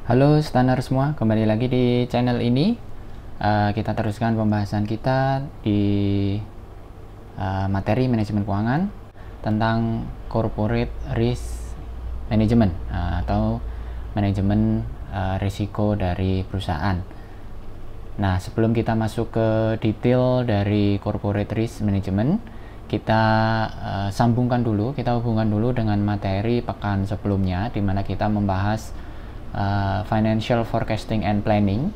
Halo stunner semua, kembali lagi di channel ini. Kita teruskan pembahasan kita di materi manajemen keuangan tentang corporate risk management atau manajemen risiko dari perusahaan. Nah, sebelum kita masuk ke detail dari corporate risk management, kita kita hubungkan dulu dengan materi pekan sebelumnya, di mana kita membahas financial forecasting and planning,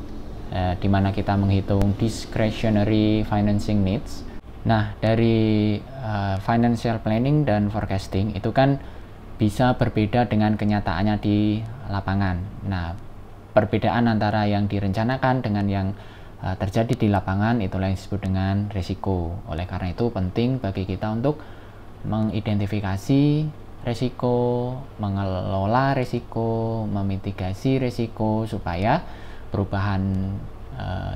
di mana kita menghitung discretionary financing needs. Nah, dari financial planning dan forecasting itu kan bisa berbeda dengan kenyataannya di lapangan. Nah, perbedaan antara yang direncanakan dengan yang terjadi di lapangan itulah yang disebut dengan risiko. Oleh karena itu penting bagi kita untuk mengidentifikasi risiko, mengelola risiko, memitigasi risiko supaya perubahan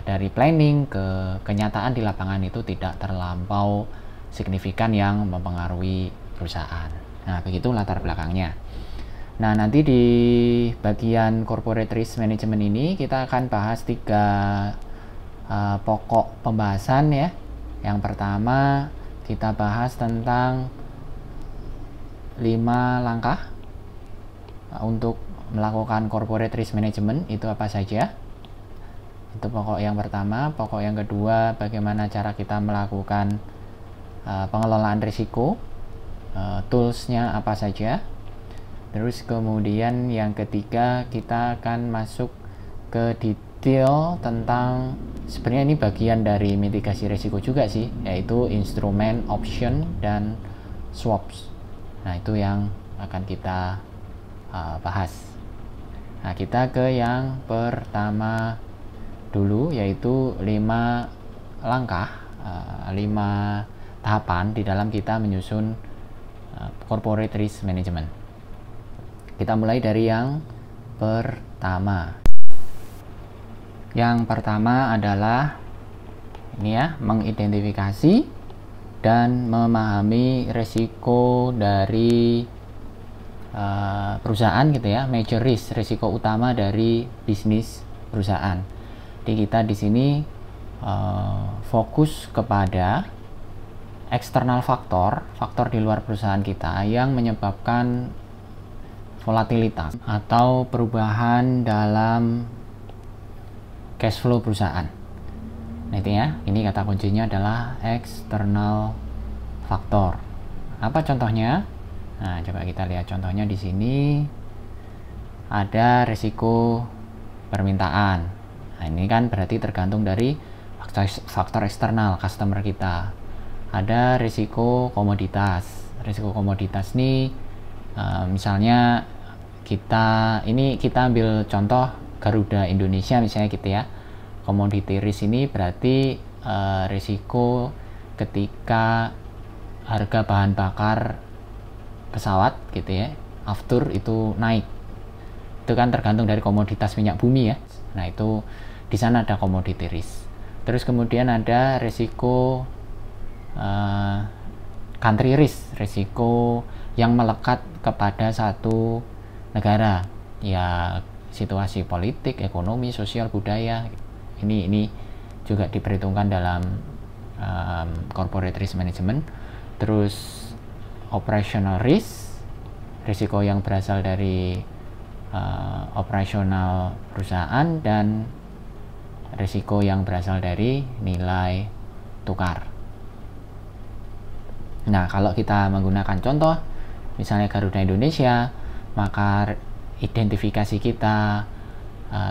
dari planning ke kenyataan di lapangan itu tidak terlampau signifikan yang mempengaruhi perusahaan. Nah, begitu latar belakangnya. Nah, nanti di bagian corporate risk management ini kita akan bahas 3 pokok pembahasan ya. Yang pertama kita bahas tentang 5 langkah untuk melakukan corporate risk management, itu apa saja. Itu pokok yang pertama. Pokok yang kedua, bagaimana cara kita melakukan pengelolaan risiko, toolsnya apa saja. Terus kemudian yang ketiga kita akan masuk ke detail tentang, sebenarnya ini bagian dari mitigasi risiko juga sih, yaitu instrumen, option, dan swaps. Nah, itu yang akan kita bahas. Nah, kita ke yang pertama dulu, yaitu 5 langkah, 5 tahapan di dalam kita menyusun corporate risk management. Kita mulai dari yang pertama. Yang pertama adalah ini ya, mengidentifikasi dan memahami risiko dari perusahaan gitu ya, major risk, risiko utama dari bisnis perusahaan. Jadi kita di sini fokus kepada eksternal faktor di luar perusahaan kita yang menyebabkan volatilitas atau perubahan dalam cash flow perusahaan. Nah, itu ya, ini kata kuncinya adalah external factor. Apa contohnya? Nah, coba kita lihat contohnya di sini. Ada risiko permintaan. Nah, ini kan berarti tergantung dari faktor eksternal customer kita. Ada risiko komoditas. Risiko komoditas ini misalnya kita ambil contoh Garuda Indonesia misalnya gitu ya. Commodity risk ini berarti risiko ketika harga bahan bakar pesawat gitu ya, aftur itu naik. Itu kan tergantung dari komoditas minyak bumi ya. Nah, itu di sana ada commodity risk. Terus kemudian ada risiko country risk, risiko yang melekat kepada satu negara, ya situasi politik, ekonomi, sosial, budaya. Ini juga diperhitungkan dalam corporate risk management. Terus operational risk, risiko yang berasal dari operasional perusahaan, dan risiko yang berasal dari nilai tukar. Nah, kalau kita menggunakan contoh misalnya Garuda Indonesia, maka identifikasi kita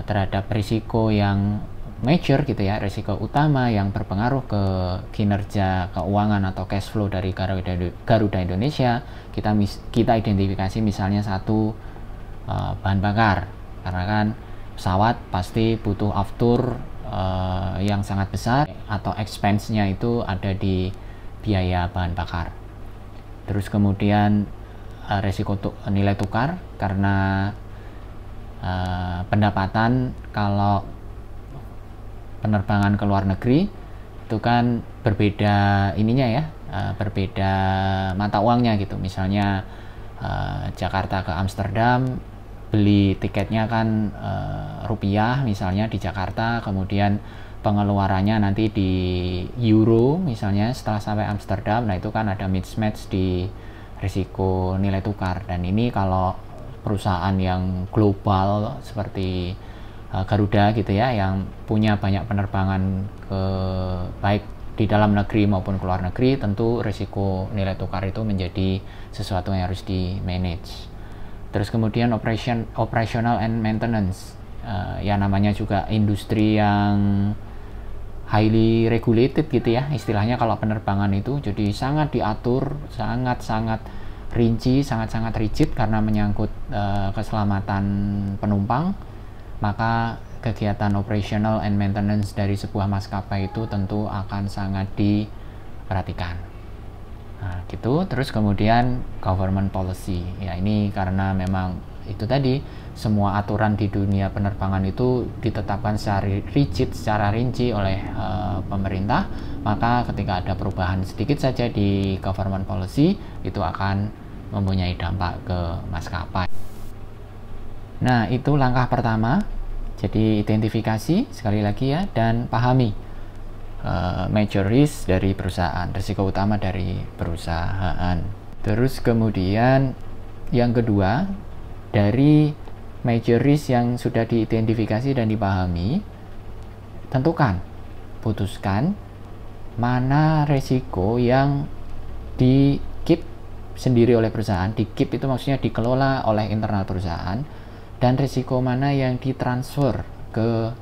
terhadap risiko yang major gitu ya, risiko utama yang berpengaruh ke kinerja keuangan atau cash flow dari Garuda Indonesia, kita identifikasi misalnya satu, bahan bakar, karena kan pesawat pasti butuh aftur yang sangat besar, atau expense-nya itu ada di biaya bahan bakar. Terus kemudian risiko nilai tukar, karena pendapatan kalau penerbangan ke luar negeri itu kan berbeda ininya ya, berbeda mata uangnya gitu. Misalnya Jakarta ke Amsterdam beli tiketnya kan rupiah misalnya di Jakarta, kemudian pengeluarannya nanti di euro misalnya setelah sampai Amsterdam. Nah itu kan ada mismatch di risiko nilai tukar, dan ini kalau perusahaan yang global seperti Garuda gitu ya, yang punya banyak penerbangan ke baik di dalam negeri maupun ke luar negeri, tentu risiko nilai tukar itu menjadi sesuatu yang harus di manage. Terus kemudian operational and maintenance, ya namanya juga industri yang highly regulated gitu ya istilahnya kalau penerbangan itu, jadi sangat diatur, sangat-sangat rinci, sangat-sangat rigid karena menyangkut keselamatan penumpang. Maka kegiatan operational and maintenance dari sebuah maskapai itu tentu akan sangat diperhatikan. Nah, gitu. Terus kemudian government policy. Ya, ini karena memang itu tadi, semua aturan di dunia penerbangan itu ditetapkan secara rigid, secara rinci oleh pemerintah. Maka ketika ada perubahan sedikit saja di government policy, itu akan mempunyai dampak ke maskapai. Nah, itu langkah pertama. Jadi identifikasi sekali lagi ya, dan pahami major risk dari perusahaan, risiko utama dari perusahaan. Terus kemudian yang kedua, dari major risk yang sudah diidentifikasi dan dipahami, tentukan, putuskan mana risiko yang di keep sendiri oleh perusahaan. Di keep itu maksudnya dikelola oleh internal perusahaan, dan risiko mana yang ditransfer ke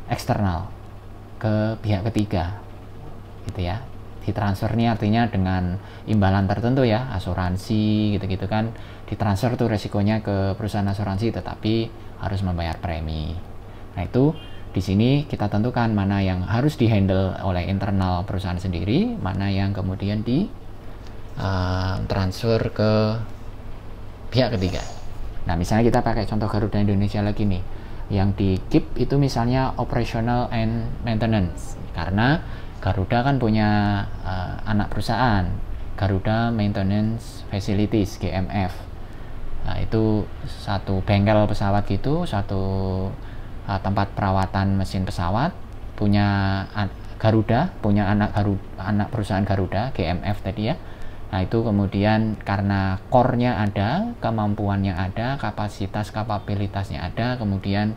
eksternal, ke pihak ketiga gitu ya. Ditransfer ini artinya dengan imbalan tertentu ya, asuransi gitu-gitu kan, ditransfer tuh resikonya ke perusahaan asuransi, tetapi harus membayar premi. Nah itu di sini kita tentukan mana yang harus dihandle oleh internal perusahaan sendiri, mana yang kemudian di transfer ke pihak ketiga. Nah misalnya kita pakai contoh Garuda Indonesia lagi nih, yang di keep itu misalnya operational and maintenance, karena Garuda kan punya anak perusahaan, Garuda Maintenance Facilities GMF. Nah itu satu bengkel pesawat gitu, satu tempat perawatan mesin pesawat, punya Garuda, punya anak perusahaan Garuda GMF tadi ya. Nah itu kemudian karena core-nya ada, kemampuannya ada, kapabilitasnya ada, kemudian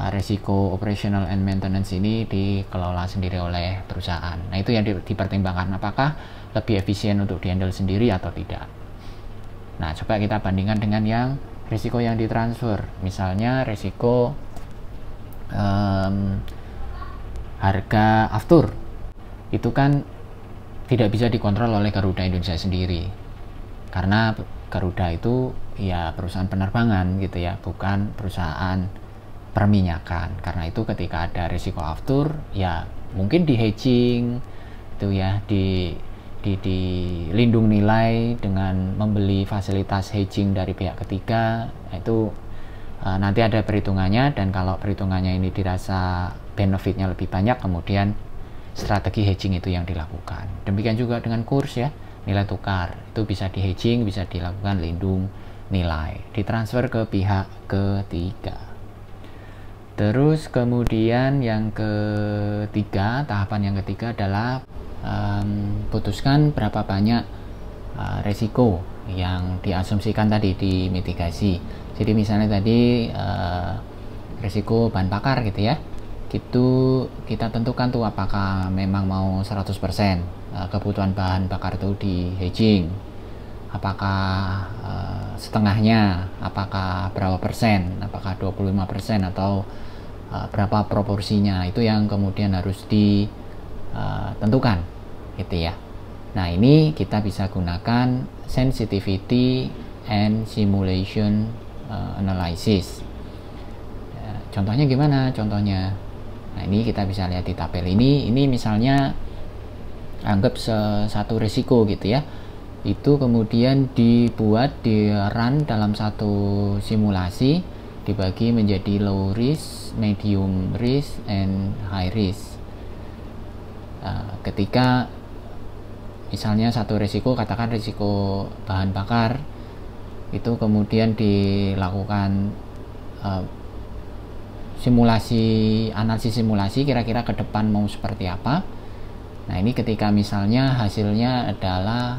resiko operational and maintenance ini dikelola sendiri oleh perusahaan. Nah itu yang dipertimbangkan, apakah lebih efisien untuk dihandle sendiri atau tidak. Nah coba kita bandingkan dengan yang risiko yang ditransfer, misalnya risiko harga aftur, itu kan tidak bisa dikontrol oleh Garuda Indonesia sendiri, karena Garuda itu ya perusahaan penerbangan gitu ya, bukan perusahaan perminyakan. Karena itu ketika ada risiko aftur ya mungkin di hedging itu ya, di lindung nilai dengan membeli fasilitas hedging dari pihak ketiga. Nah, itu nanti ada perhitungannya, dan kalau perhitungannya ini dirasa benefitnya lebih banyak, kemudian strategi hedging itu yang dilakukan. Demikian juga dengan kurs ya, nilai tukar itu bisa di hedging, bisa dilakukan lindung nilai, ditransfer ke pihak ketiga. Terus kemudian yang ketiga, tahapan yang ketiga adalah putuskan berapa banyak resiko yang diasumsikan tadi, dimitigasi. Jadi misalnya tadi resiko bahan bakar gitu ya, itu kita tentukan tuh apakah memang mau 100% kebutuhan bahan bakar itu di hedging, apakah setengahnya, apakah berapa persen, apakah 25% atau berapa proporsinya. Itu yang kemudian harus ditentukan gitu ya. Nah ini kita bisa gunakan sensitivity and simulation analysis. Contohnya gimana? Contohnya, nah ini kita bisa lihat di tabel ini. Ini misalnya anggap satu risiko gitu ya, itu kemudian dibuat, di run dalam satu simulasi, dibagi menjadi low risk, medium risk, and high risk. Ketika misalnya satu risiko, katakan risiko bahan bakar itu kemudian dilakukan analisis simulasi kira-kira ke depan mau seperti apa. Nah, ini ketika misalnya hasilnya adalah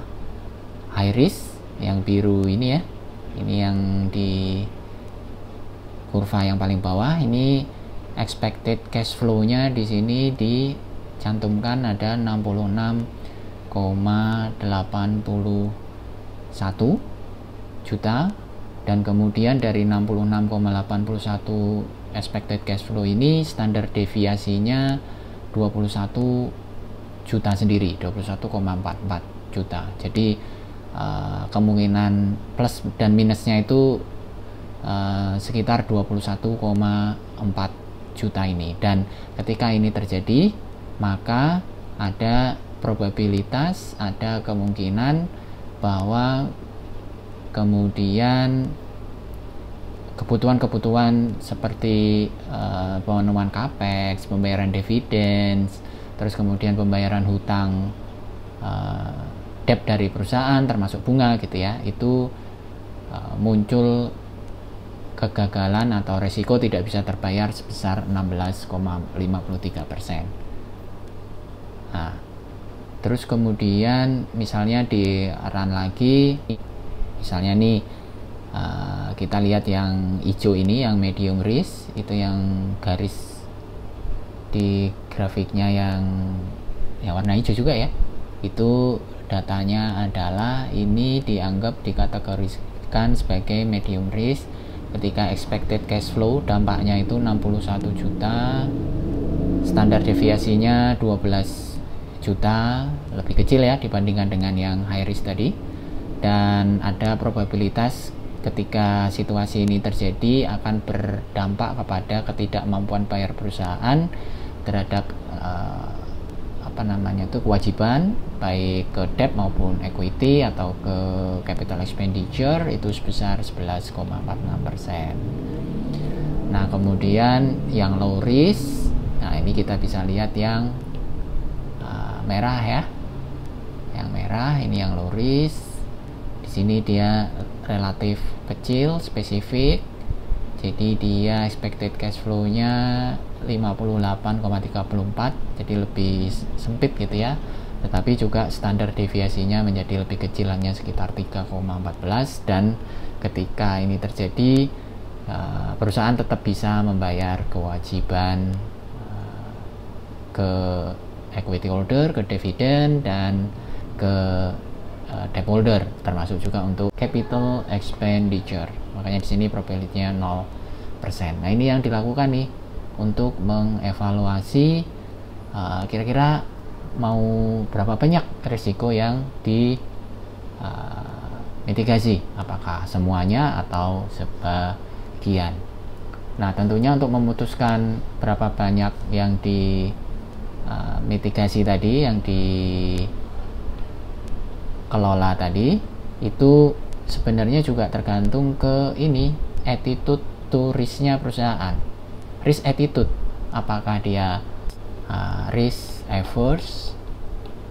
high risk, yang biru ini ya, ini yang di kurva yang paling bawah, ini expected cash flow-nya di sini dicantumkan ada 66,81 juta, dan kemudian dari 66,81 expected cash flow ini standar deviasinya 21 juta sendiri, 21,44 juta. Jadi kemungkinan plus dan minusnya itu sekitar 21,4 juta ini. Dan ketika ini terjadi, maka ada probabilitas, ada kemungkinan bahwa kemudian kebutuhan-kebutuhan seperti pemenuhan capex, pembayaran dividen, terus kemudian pembayaran hutang debt dari perusahaan termasuk bunga gitu ya, itu muncul kegagalan atau resiko tidak bisa terbayar sebesar 16,53%. Nah, terus kemudian misalnya di run lagi, misalnya nih kita lihat yang hijau ini, yang medium risk, itu yang garis di grafiknya yang warna hijau juga ya, itu datanya adalah ini dianggap dikategorikan sebagai medium risk ketika expected cash flow dampaknya itu 61 juta, standar deviasinya 12 juta, lebih kecil ya dibandingkan dengan yang high risk tadi, dan ada probabilitas ketika situasi ini terjadi akan berdampak kepada ketidakmampuan bayar perusahaan terhadap kewajiban baik ke debt maupun equity atau ke capital expenditure itu sebesar 11,46%. Nah, kemudian yang low risk, nah ini kita bisa lihat yang merah ya, yang merah ini yang low risk. Di sini dia relatif kecil, spesifik, jadi dia expected cash flow-nya 58,34, jadi lebih sempit gitu ya, tetapi juga standar deviasinya menjadi lebih kecil, hanya sekitar 3,14, dan ketika ini terjadi perusahaan tetap bisa membayar kewajiban ke equity holder, ke dividen, dan ke debt holder, termasuk juga untuk capital expenditure. Makanya di sini probability-nya 0%. Nah, ini yang dilakukan nih untuk mengevaluasi kira-kira mau berapa banyak risiko yang di mitigasi, apakah semuanya atau sebagian. Nah, tentunya untuk memutuskan berapa banyak yang di mitigasi tadi, yang dikelola tadi, itu sebenarnya juga tergantung ke ini, attitude to risk-nya perusahaan. Risk attitude, apakah dia risk averse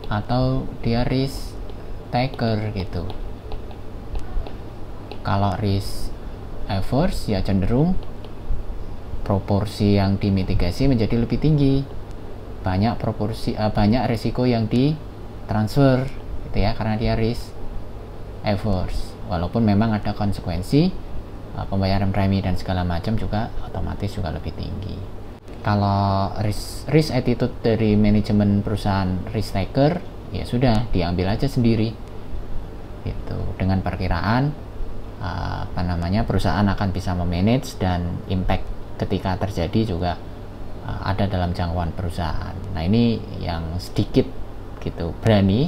atau dia risk taker gitu. Kalau risk averse ya cenderung proporsi yang dimitigasi menjadi lebih tinggi, banyak risiko yang ditransfer gitu ya, karena dia risk averse. Walaupun memang ada konsekuensi pembayaran premi dan segala macam juga otomatis juga lebih tinggi. Kalau risk attitude dari manajemen perusahaan risk taker, ya sudah diambil aja sendiri gitu, dengan perkiraan perusahaan akan bisa memanage dan impact ketika terjadi juga ada dalam jangkauan perusahaan. Nah, ini yang sedikit gitu berani,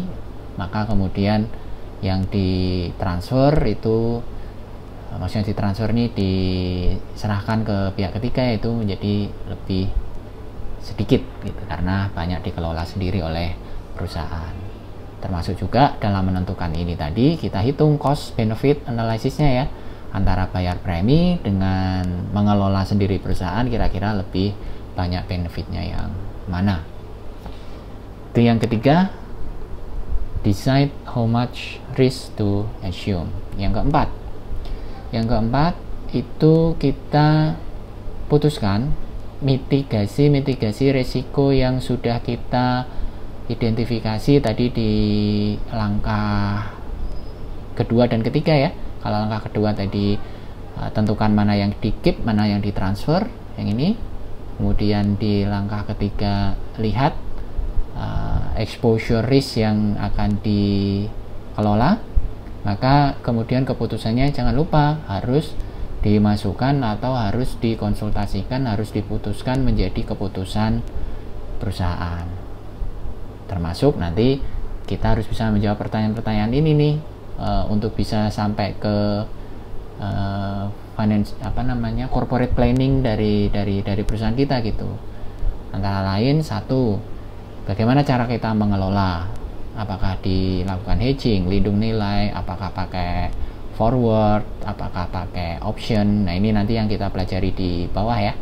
maka kemudian yang ditransfer itu, maksudnya ditransfer ini diserahkan ke pihak ketiga, itu menjadi lebih sedikit gitu, karena banyak dikelola sendiri oleh perusahaan. Termasuk juga dalam menentukan ini tadi kita hitung cost benefit analisisnya ya, antara bayar premi dengan mengelola sendiri perusahaan, kira-kira lebih banyak benefitnya yang mana. Itu yang ketiga, decide how much risk to assume. Yang keempat, Yang keempat itu kita putuskan mitigasi resiko yang sudah kita identifikasi tadi di langkah kedua dan ketiga ya. Kalau langkah kedua tadi tentukan mana yang di keep, mana yang ditransfer, yang ini. Kemudian di langkah ketiga lihat exposure risk yang akan dikelola. Maka kemudian keputusannya jangan lupa harus dimasukkan atau harus dikonsultasikan, harus diputuskan menjadi keputusan perusahaan. Termasuk nanti kita harus bisa menjawab pertanyaan-pertanyaan ini nih untuk bisa sampai ke corporate planning dari perusahaan kita gitu. Antara lain satu, bagaimana cara kita mengelola, apakah dilakukan hedging, lindung nilai, apakah pakai forward, apakah pakai option. Nah, ini nanti yang kita pelajari di bawah ya.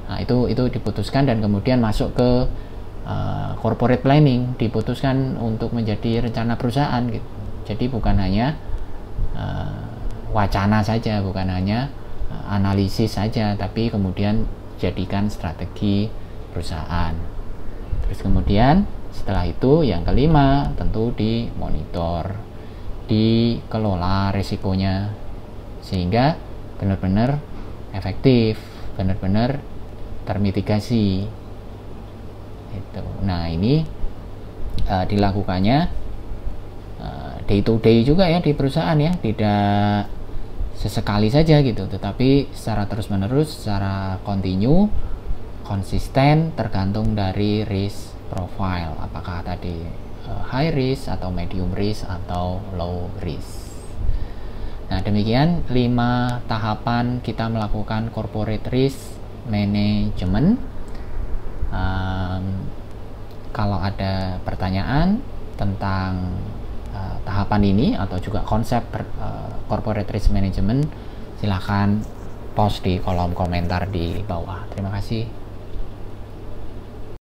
Nah, itu diputuskan dan kemudian masuk ke corporate planning, diputuskan untuk menjadi rencana perusahaan gitu. Jadi bukan hanya wacana saja, bukan hanya analisis saja, tapi kemudian jadikan strategi perusahaan. Terus kemudian setelah itu yang kelima tentu dimonitor, dikelola resikonya sehingga benar-benar efektif, benar-benar termitigasi. Itu. Nah, ini dilakukannya day to day juga ya di perusahaan ya, tidak sesekali saja gitu, tetapi secara terus-menerus, secara kontinu, konsisten, tergantung dari risk profile, apakah tadi high risk atau medium risk atau low risk. Nah, demikian 5 tahapan kita melakukan corporate risk management. Kalau ada pertanyaan tentang tahapan ini atau juga konsep corporate risk management, silahkan post di kolom komentar di bawah. Terima kasih.